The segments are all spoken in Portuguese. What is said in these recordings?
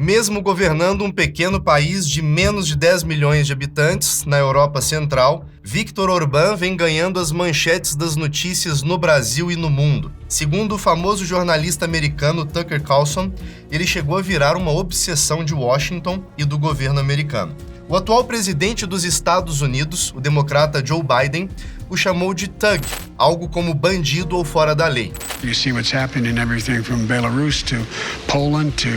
Mesmo governando um pequeno país de menos de 10 milhões de habitantes na Europa Central, Viktor Orbán vem ganhando as manchetes das notícias no Brasil e no mundo. Segundo o famoso jornalista americano Tucker Carlson, ele chegou a virar uma obsessão de Washington e do governo americano. O atual presidente dos Estados Unidos, o democrata Joe Biden, o chamou de thug, algo como bandido ou fora da lei. You see what's happening in everything from Belarus to Poland to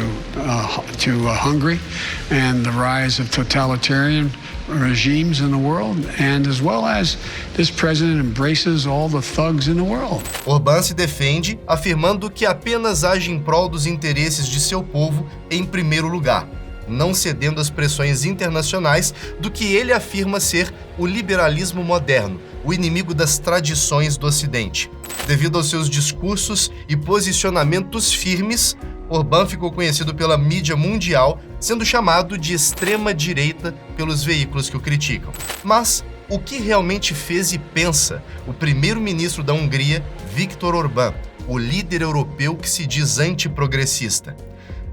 Hungary, and the rise of totalitarian regimes in the world, and as well as this president embraces all the thugs in the world. Orbán se defende, afirmando que apenas age em prol dos interesses de seu povo em primeiro lugar, não cedendo às pressões internacionais do que ele afirma ser o liberalismo moderno, o inimigo das tradições do Ocidente. Devido aos seus discursos e posicionamentos firmes, Orbán ficou conhecido pela mídia mundial, sendo chamado de extrema-direita pelos veículos que o criticam. Mas o que realmente fez e pensa o primeiro-ministro da Hungria, Viktor Orbán, o líder europeu que se diz antiprogressista?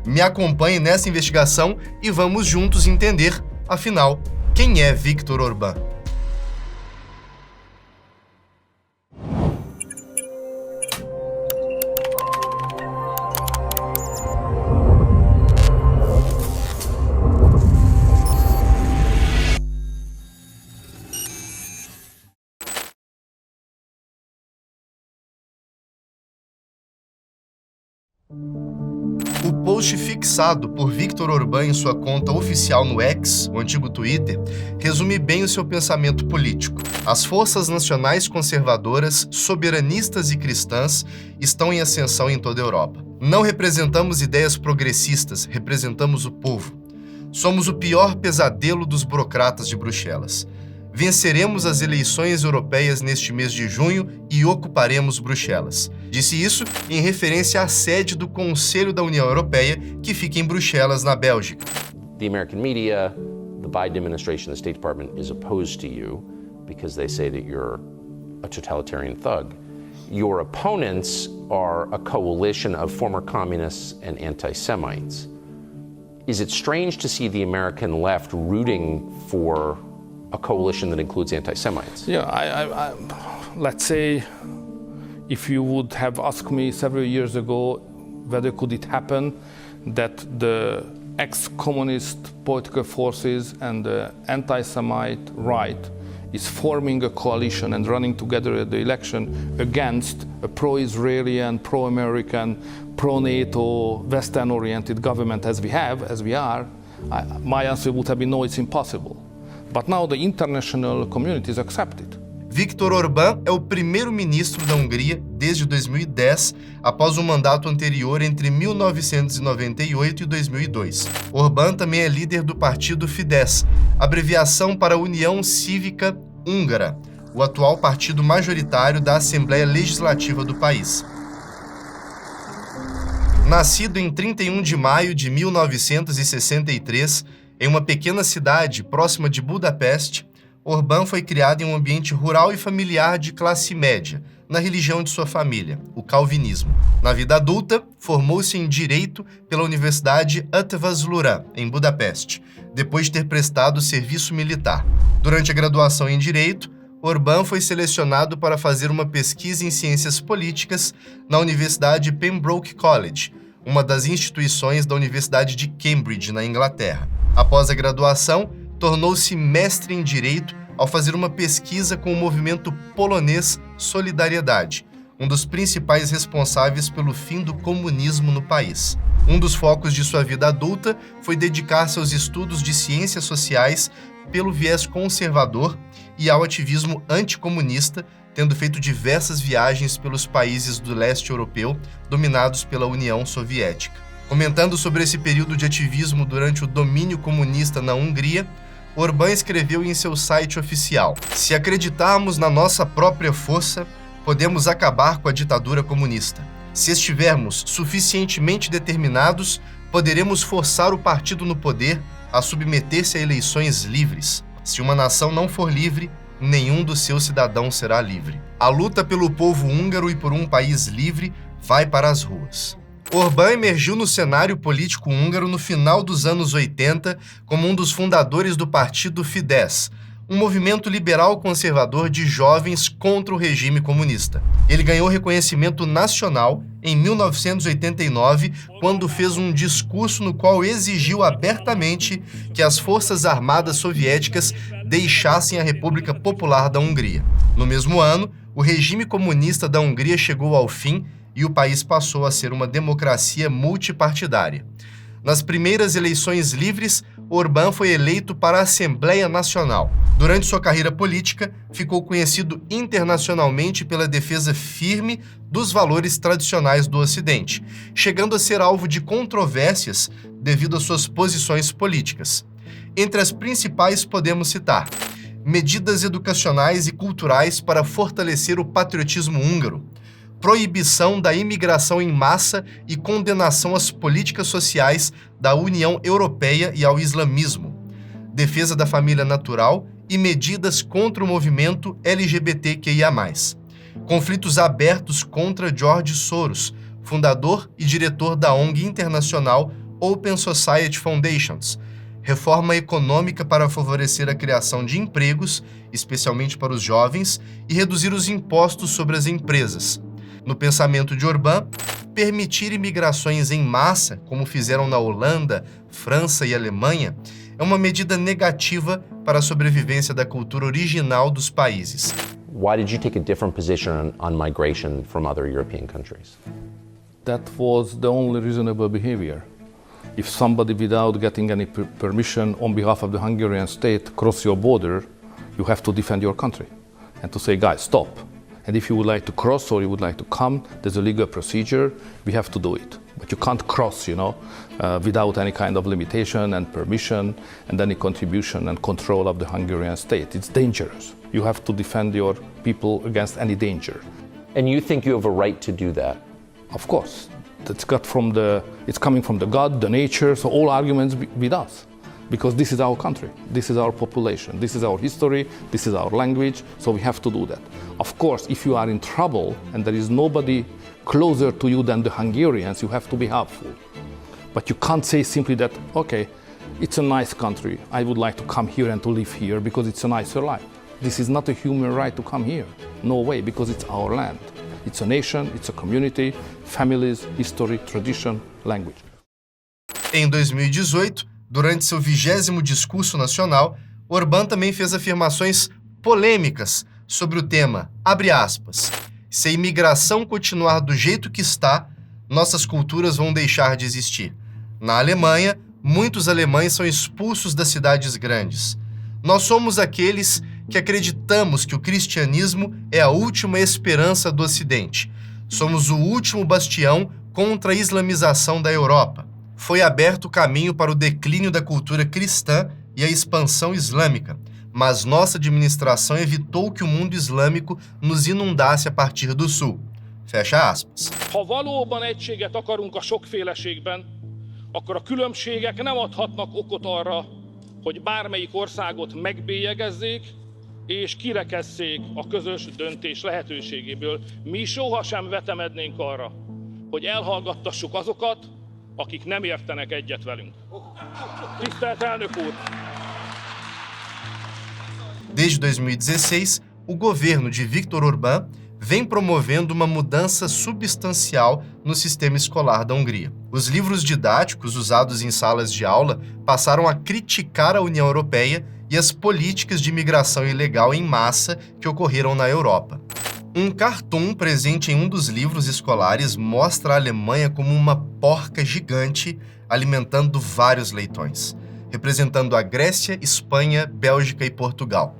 Me acompanhe nessa investigação e vamos juntos entender, afinal, quem é Viktor Orbán? O post fixado por Viktor Orbán em sua conta oficial no X, o antigo Twitter, resume bem o seu pensamento político. As forças nacionais conservadoras, soberanistas e cristãs estão em ascensão em toda a Europa. Não representamos ideias progressistas, representamos o povo. Somos o pior pesadelo dos burocratas de Bruxelas. Venceremos as eleições europeias neste mês de junho e ocuparemos Bruxelas. Disse isso em referência à sede do Conselho da União Europeia, que fica em Bruxelas, na Bélgica. The American media, the Biden administration, the State Department is opposed to you because they say that you're a totalitarian thug. Your opponents are a coalition of former communists and anti-Semites. Is it strange to see the American left rooting for a coalition that includes anti-Semites? Yeah, let's say if you would have asked me several years ago whether could it happen that the ex-communist political forces and the anti-Semite right is forming a coalition and running together at the election against a pro-Israeli and pro-American, pro-NATO, Western-oriented government as we are, my answer would have been no, it's impossible. But now the international community is accepted. Viktor Orbán é o primeiro-ministro da Hungria desde 2010, após um mandato anterior entre 1998 e 2002. Orbán também é líder do partido Fidesz, abreviação para União Cívica Húngara, o atual partido majoritário da Assembleia Legislativa do país. Nascido em 31 de maio de 1963, em uma pequena cidade próxima de Budapeste, Orbán foi criado em um ambiente rural e familiar de classe média, na religião de sua família, o calvinismo. Na vida adulta, formou-se em Direito pela Universidade Atvasluran, em Budapeste, depois de ter prestado serviço militar. Durante a graduação em Direito, Orbán foi selecionado para fazer uma pesquisa em Ciências Políticas na Universidade Pembroke College, uma das instituições da Universidade de Cambridge, na Inglaterra. Após a graduação, tornou-se mestre em Direito ao fazer uma pesquisa com o movimento polonês Solidariedade, um dos principais responsáveis pelo fim do comunismo no país. Um dos focos de sua vida adulta foi dedicar-se aos estudos de ciências sociais pelo viés conservador e ao ativismo anticomunista, tendo feito diversas viagens pelos países do leste europeu dominados pela União Soviética. Comentando sobre esse período de ativismo durante o domínio comunista na Hungria, Orbán escreveu em seu site oficial: "Se acreditarmos na nossa própria força, podemos acabar com a ditadura comunista. Se estivermos suficientemente determinados, poderemos forçar o partido no poder a submeter-se a eleições livres. Se uma nação não for livre, nenhum dos seus cidadãos será livre. A luta pelo povo húngaro e por um país livre vai para as ruas." Orbán emergiu no cenário político húngaro no final dos anos 80 como um dos fundadores do partido Fidesz, um movimento liberal conservador de jovens contra o regime comunista. Ele ganhou reconhecimento nacional em 1989, quando fez um discurso no qual exigiu abertamente que as forças armadas soviéticas deixassem a República Popular da Hungria. No mesmo ano, o regime comunista da Hungria chegou ao fim e o país passou a ser uma democracia multipartidária. Nas primeiras eleições livres, Orbán foi eleito para a Assembleia Nacional. Durante sua carreira política, ficou conhecido internacionalmente pela defesa firme dos valores tradicionais do Ocidente, chegando a ser alvo de controvérsias devido às suas posições políticas. Entre as principais podemos citar medidas educacionais e culturais para fortalecer o patriotismo húngaro, proibição da imigração em massa e condenação às políticas sociais da União Europeia e ao islamismo, defesa da família natural e medidas contra o movimento LGBTQIA+. Conflitos abertos contra George Soros, fundador e diretor da ONG internacional Open Society Foundations, reforma econômica para favorecer a criação de empregos, especialmente para os jovens, e reduzir os impostos sobre as empresas. No pensamento de Orbán, permitir imigrações em massa, como fizeram na Holanda, França e Alemanha, é uma medida negativa para a sobrevivência da cultura original dos países. Why did you take a different position on migration from other European countries? That was the only reasonable behavior. If somebody, without getting any permission on behalf of the Hungarian state, cross your border, you have to defend your country and to say, guys, stop. And if you would like to cross or you would like to come, there's a legal procedure, we have to do it. But you can't cross, without any kind of limitation and permission and any contribution and control of the Hungarian state. It's dangerous. You have to defend your people against any danger. And you think you have a right to do that? Of course. It's coming from the God, the nature, so all arguments with us. Because this is our country, this is our population, this is our history, this is our language, so we have to do that. Of course, if you are in trouble and there is nobody closer to you than the Hungarians, you have to be helpful. But you can't say simply that, okay, it's a nice country, I would like to come here and to live here because it's a nicer life. This is not a human right to come here. No way, because it's our land. It's a nation, it's a community, families, history, tradition, language. Em 2018, durante seu 20º discurso nacional, Orbán também fez afirmações polêmicas sobre o tema, abre aspas, se a imigração continuar do jeito que está, nossas culturas vão deixar de existir. Na Alemanha, muitos alemães são expulsos das cidades grandes. Nós somos aqueles que acreditamos que o cristianismo é a última esperança do Ocidente. Somos o último bastião contra a islamização da Europa. Foi aberto o caminho para o declínio da cultura cristã e a expansão islâmica, mas nossa administração evitou que o mundo islâmico nos inundasse a partir do sul. Fecha aspas. Ha valóban egységet akarunk a sokféleségben, akkor a különbségek nem adhatnak okot arra, hogy bármelyik országot megbélyegezzék és kirekesszék a közös döntés lehetőségéből. Mi sohasem vetemednénk arra, hogy elhallgattassuk azokat, akik nem értenek egyet velünk. Tisztelt elnök úr! Desde 2016, o governo de Viktor Orbán vem promovendo uma mudança substancial no sistema escolar da Hungria. Os livros didáticos usados em salas de aula passaram a criticar a União Europeia e as políticas de imigração ilegal em massa que ocorreram na Europa. Um cartoon presente em um dos livros escolares mostra a Alemanha como uma porca gigante alimentando vários leitões, representando a Grécia, Espanha, Bélgica e Portugal.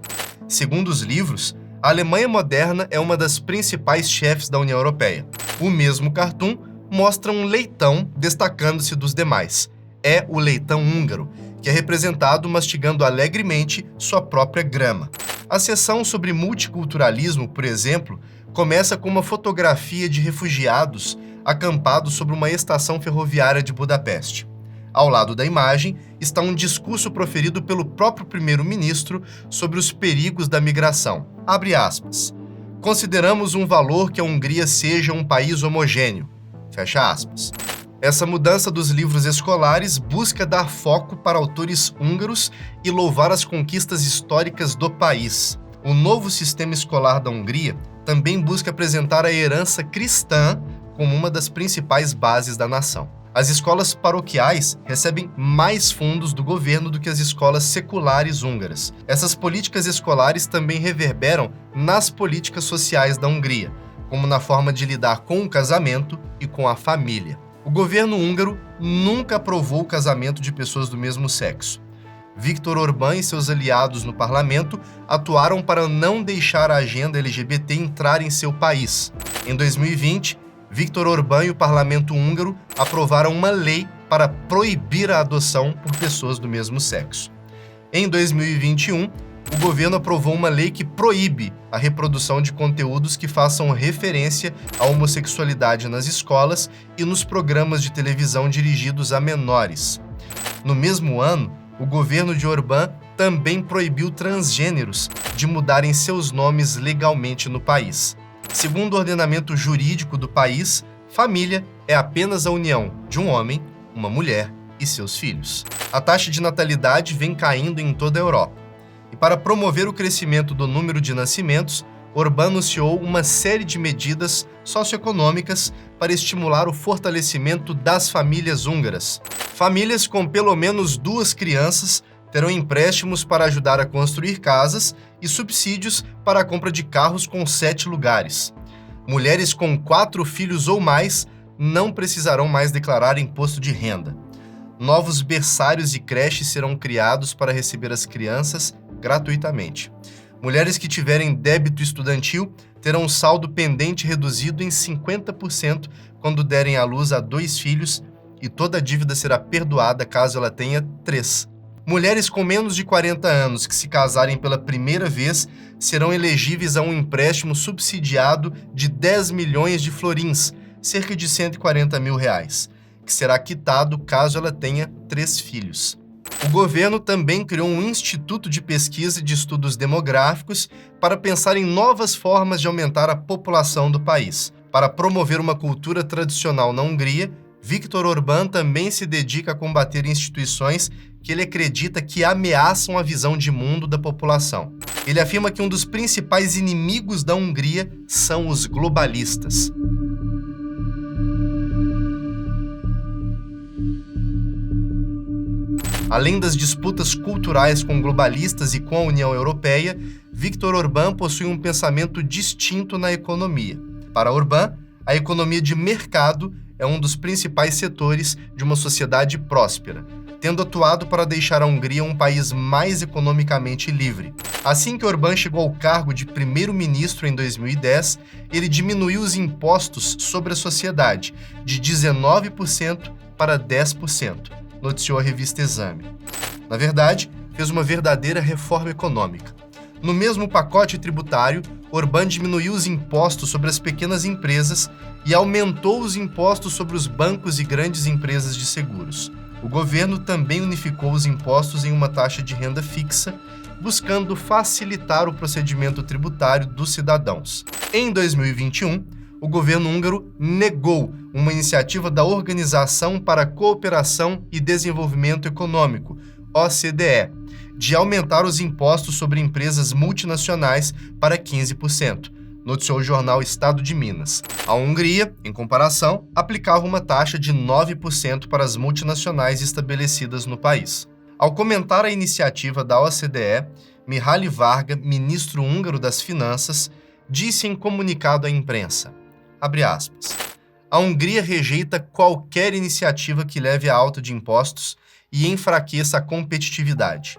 Segundo os livros, a Alemanha moderna é uma das principais chefes da União Europeia. O mesmo cartoon mostra um leitão destacando-se dos demais. É o leitão húngaro, que é representado mastigando alegremente sua própria grama. A seção sobre multiculturalismo, por exemplo, começa com uma fotografia de refugiados acampados sobre uma estação ferroviária de Budapeste. Ao lado da imagem está um discurso proferido pelo próprio primeiro-ministro sobre os perigos da migração. Abre aspas. Consideramos um valor que a Hungria seja um país homogêneo. Fecha aspas. Essa mudança dos livros escolares busca dar foco para autores húngaros e louvar as conquistas históricas do país. O novo sistema escolar da Hungria também busca apresentar a herança cristã como uma das principais bases da nação. As escolas paroquiais recebem mais fundos do governo do que as escolas seculares húngaras. Essas políticas escolares também reverberam nas políticas sociais da Hungria, como na forma de lidar com o casamento e com a família. O governo húngaro nunca aprovou o casamento de pessoas do mesmo sexo. Viktor Orbán e seus aliados no parlamento atuaram para não deixar a agenda LGBT entrar em seu país. Em 2020, Viktor Orbán e o parlamento húngaro aprovaram uma lei para proibir a adoção por pessoas do mesmo sexo. Em 2021, o governo aprovou uma lei que proíbe a reprodução de conteúdos que façam referência à homossexualidade nas escolas e nos programas de televisão dirigidos a menores. No mesmo ano, o governo de Orbán também proibiu transgêneros de mudarem seus nomes legalmente no país. Segundo o ordenamento jurídico do país, família é apenas a união de um homem, uma mulher e seus filhos. A taxa de natalidade vem caindo em toda a Europa. E para promover o crescimento do número de nascimentos, Orbán anunciou uma série de medidas socioeconômicas para estimular o fortalecimento das famílias húngaras. Famílias com pelo menos 2 crianças terão empréstimos para ajudar a construir casas e subsídios para a compra de carros com 7 lugares. Mulheres com 4 filhos ou mais não precisarão mais declarar imposto de renda. Novos berçários e creches serão criados para receber as crianças gratuitamente. Mulheres que tiverem débito estudantil terão um saldo pendente reduzido em 50% quando derem à luz a 2 filhos e toda a dívida será perdoada caso ela tenha 3. Mulheres com menos de 40 anos que se casarem pela primeira vez serão elegíveis a um empréstimo subsidiado de 10 milhões de florins, cerca de 140 mil reais, que será quitado caso ela tenha 3 filhos. O governo também criou um instituto de pesquisa e de estudos demográficos para pensar em novas formas de aumentar a população do país. Para promover uma cultura tradicional na Hungria, Viktor Orbán também se dedica a combater instituições que ele acredita que ameaçam a visão de mundo da população. Ele afirma que um dos principais inimigos da Hungria são os globalistas. Além das disputas culturais com globalistas e com a União Europeia, Viktor Orbán possui um pensamento distinto na economia. Para Orbán, a economia de mercado é um dos principais setores de uma sociedade próspera, tendo atuado para deixar a Hungria um país mais economicamente livre. Assim que Orbán chegou ao cargo de primeiro-ministro em 2010, ele diminuiu os impostos sobre a sociedade de 19% para 10%. Noticiou a revista Exame. Na verdade, fez uma verdadeira reforma econômica. No mesmo pacote tributário, Orbán diminuiu os impostos sobre as pequenas empresas e aumentou os impostos sobre os bancos e grandes empresas de seguros. O governo também unificou os impostos em uma taxa de renda fixa, buscando facilitar o procedimento tributário dos cidadãos. Em 2021, o governo húngaro negou uma iniciativa da Organização para a Cooperação e Desenvolvimento Econômico, OCDE, de aumentar os impostos sobre empresas multinacionais para 15%, noticiou o jornal Estado de Minas. A Hungria, em comparação, aplicava uma taxa de 9% para as multinacionais estabelecidas no país. Ao comentar a iniciativa da OCDE, Mihály Varga, ministro húngaro das Finanças, disse em comunicado à imprensa, abre aspas, a Hungria rejeita qualquer iniciativa que leve à alta de impostos e enfraqueça a competitividade.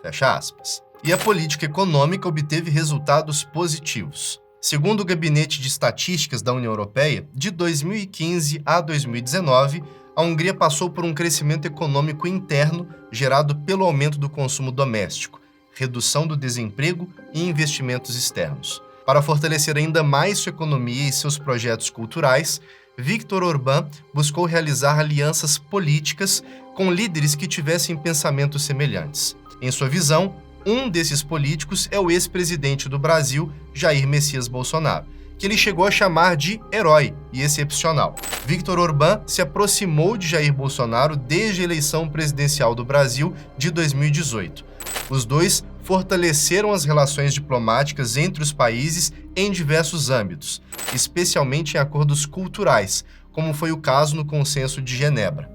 Fecha aspas. E a política econômica obteve resultados positivos. Segundo o Gabinete de Estatísticas da União Europeia, de 2015 a 2019, a Hungria passou por um crescimento econômico interno gerado pelo aumento do consumo doméstico, redução do desemprego e investimentos externos. Para fortalecer ainda mais sua economia e seus projetos culturais, Viktor Orbán buscou realizar alianças políticas com líderes que tivessem pensamentos semelhantes. Em sua visão, um desses políticos é o ex-presidente do Brasil, Jair Messias Bolsonaro, que ele chegou a chamar de herói e excepcional. Viktor Orbán se aproximou de Jair Bolsonaro desde a eleição presidencial do Brasil de 2018. Os dois fortaleceram as relações diplomáticas entre os países em diversos âmbitos, especialmente em acordos culturais, como foi o caso no Consenso de Genebra.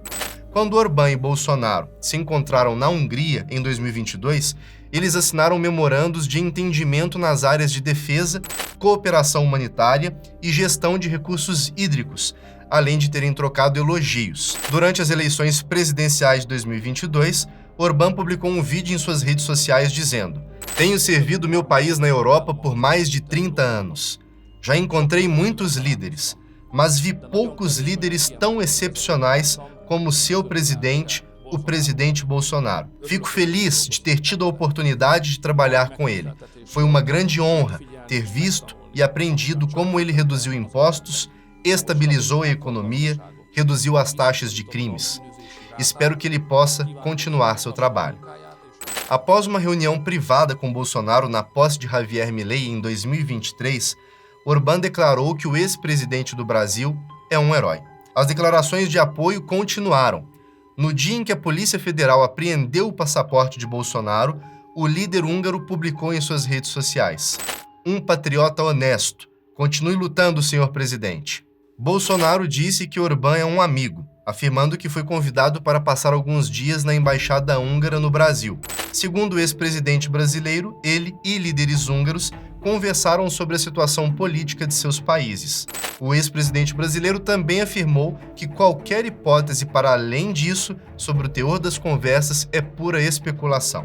Quando Orbán e Bolsonaro se encontraram na Hungria em 2022, eles assinaram memorandos de entendimento nas áreas de defesa, cooperação humanitária e gestão de recursos hídricos, além de terem trocado elogios. Durante as eleições presidenciais de 2022, Orbán publicou um vídeo em suas redes sociais dizendo: "Tenho servido meu país na Europa por mais de 30 anos. Já encontrei muitos líderes, mas vi poucos líderes tão excepcionais como seu presidente, o presidente Bolsonaro. Fico feliz de ter tido a oportunidade de trabalhar com ele. Foi uma grande honra ter visto e aprendido como ele reduziu impostos, estabilizou a economia, reduziu as taxas de crimes. Espero que ele possa continuar seu trabalho." Após uma reunião privada com Bolsonaro na posse de Javier Milei em 2023, Orbán declarou que o ex-presidente do Brasil é um herói. As declarações de apoio continuaram. No dia em que a Polícia Federal apreendeu o passaporte de Bolsonaro, o líder húngaro publicou em suas redes sociais: "Um patriota honesto. Continue lutando, senhor presidente." Bolsonaro disse que Orbán é um amigo, afirmando que foi convidado para passar alguns dias na embaixada húngara no Brasil. Segundo o ex-presidente brasileiro, ele e líderes húngaros conversaram sobre a situação política de seus países. O ex-presidente brasileiro também afirmou que qualquer hipótese para além disso sobre o teor das conversas é pura especulação.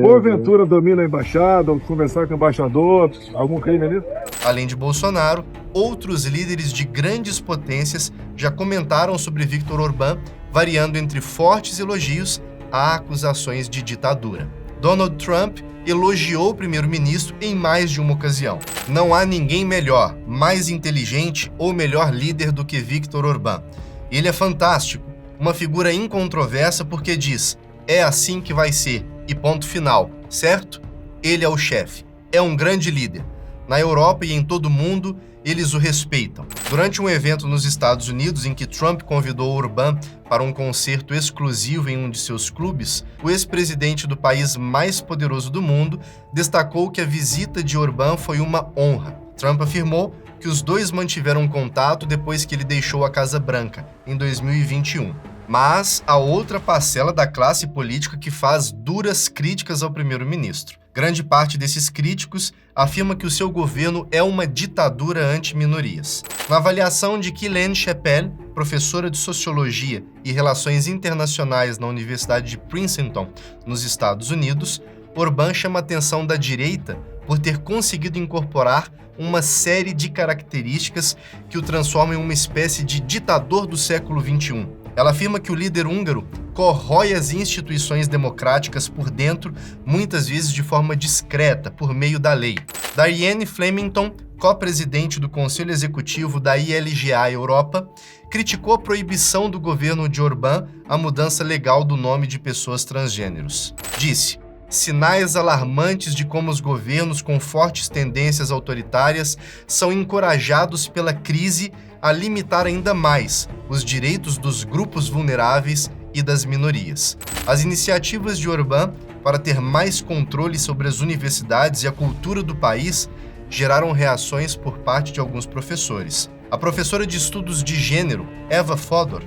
Porventura domina a embaixada, ou conversar com o embaixador, algum crime nisso? Além de Bolsonaro, outros líderes de grandes potências já comentaram sobre Viktor Orbán, variando entre fortes elogios a acusações de ditadura. Donald Trump elogiou o primeiro-ministro em mais de uma ocasião. "Não há ninguém melhor, mais inteligente ou melhor líder do que Viktor Orbán. Ele é fantástico, uma figura incontroversa porque diz: 'É assim que vai ser, e ponto final, certo? Ele é o chefe. É um grande líder. Na Europa e em todo o mundo, eles o respeitam." Durante um evento nos Estados Unidos em que Trump convidou Orbán para um concerto exclusivo em um de seus clubes, o ex-presidente do país mais poderoso do mundo destacou que a visita de Orbán foi uma honra. Trump afirmou que os dois mantiveram contato depois que ele deixou a Casa Branca, em 2021. Mas há outra parcela da classe política que faz duras críticas ao primeiro-ministro. Grande parte desses críticos afirma que o seu governo é uma ditadura anti-minorias. Na avaliação de Ghislaine Chappell, professora de Sociologia e Relações Internacionais na Universidade de Princeton, nos Estados Unidos, Orbán chama a atenção da direita por ter conseguido incorporar uma série de características que o transformam em uma espécie de ditador do século XXI. Ela afirma que o líder húngaro corrói as instituições democráticas por dentro, muitas vezes de forma discreta, por meio da lei. Dianne Flemington, co-presidente do Conselho Executivo da ILGA Europa, criticou a proibição do governo de Orbán à mudança legal do nome de pessoas transgêneros. Disse: "Sinais alarmantes de como os governos com fortes tendências autoritárias são encorajados pela crise a limitar ainda mais os direitos dos grupos vulneráveis e das minorias." As iniciativas de Orbán para ter mais controle sobre as universidades e a cultura do país geraram reações por parte de alguns professores. A professora de estudos de gênero, Eva Fodor,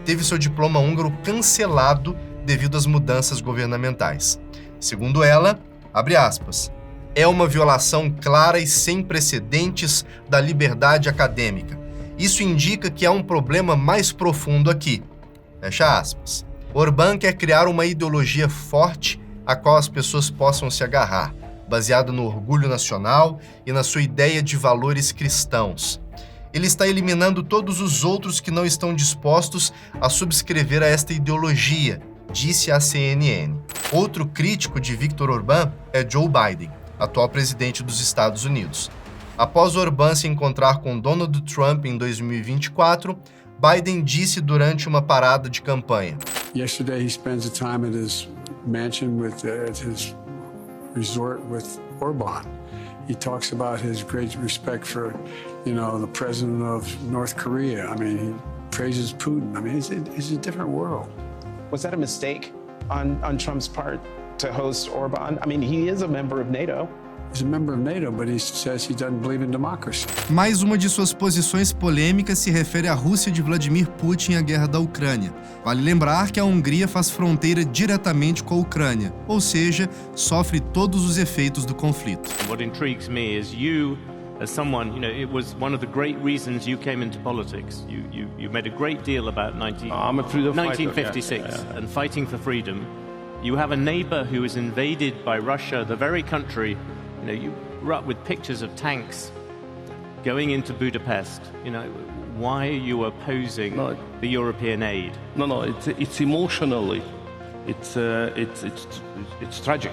teve seu diploma húngaro cancelado devido às mudanças governamentais. Segundo ela, abre aspas, "é uma violação clara e sem precedentes da liberdade acadêmica. Isso indica que há um problema mais profundo aqui." Fecha aspas. Orbán quer criar uma ideologia forte a qual as pessoas possam se agarrar, baseada no orgulho nacional e na sua ideia de valores cristãos. Ele está eliminando todos os outros que não estão dispostos a subscrever a esta ideologia, disse à CNN. Outro crítico de Viktor Orbán é Joe Biden, atual presidente dos Estados Unidos. Após Orbán se encontrar com Donald Trump em 2024, Biden disse durante uma parada de campanha: Yesterday, he spends the time at his mansion at his resort with Orbán. He talks about his great respect for, the president of North Korea. I mean, he praises Putin. I mean, it's a different world. Was that a mistake on Trump's part to host Orban? I mean, he is a member of NATO. He's a member of NATO, but he says he doesn't believe in democracy. Mais uma de suas posições polêmicas se refere à Rússia de Vladimir Putin e à guerra da Ucrânia. Vale lembrar que a Hungria faz fronteira diretamente com a Ucrânia, ou seja, sofre todos os efeitos do conflito. What intrigues me is you, as someone, it was one of the great reasons you came into politics. You made a great deal about I'm a freedom fighter, 1956 yeah. and fighting for freedom. You have a neighbor who is invaded by Russia, the very country. You grew up with pictures of tanks going into Budapest. Why are you opposing the European aid? No, it's emotionally, it's tragic.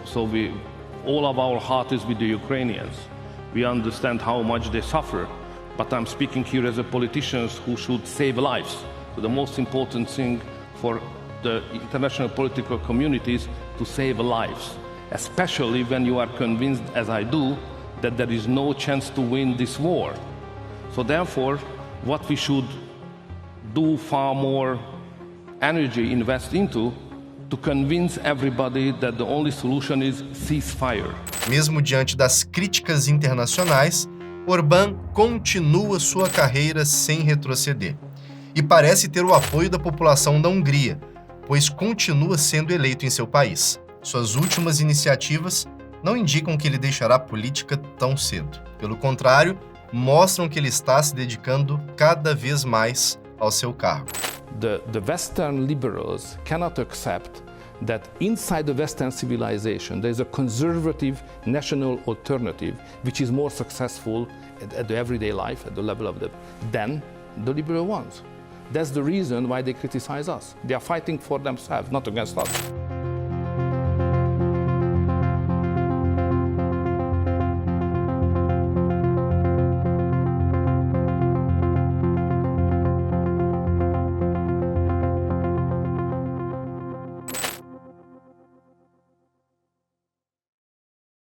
So we, all of our heart is with the Ukrainians. We understand how much they suffer, but I'm speaking here as a politician who should save lives. So the most important thing for the international political community is to save lives, especially when you are convinced, as I do, that there is no chance to win this war. So therefore, what we should do far more energy invest into to convince everybody that the only solution is ceasefire. Mesmo diante das críticas internacionais, Orbán continua sua carreira sem retroceder. E parece ter o apoio da população da Hungria, pois continua sendo eleito em seu país. Suas últimas iniciativas não indicam que ele deixará a política tão cedo. Pelo contrário, mostram que ele está se dedicando cada vez mais ao seu cargo. The Western liberals cannot accept that inside the Western civilization there is a conservative national alternative which is more successful at the everyday life, at the level of than the liberal ones. That's the reason why they criticize us. They are fighting for themselves, not against us.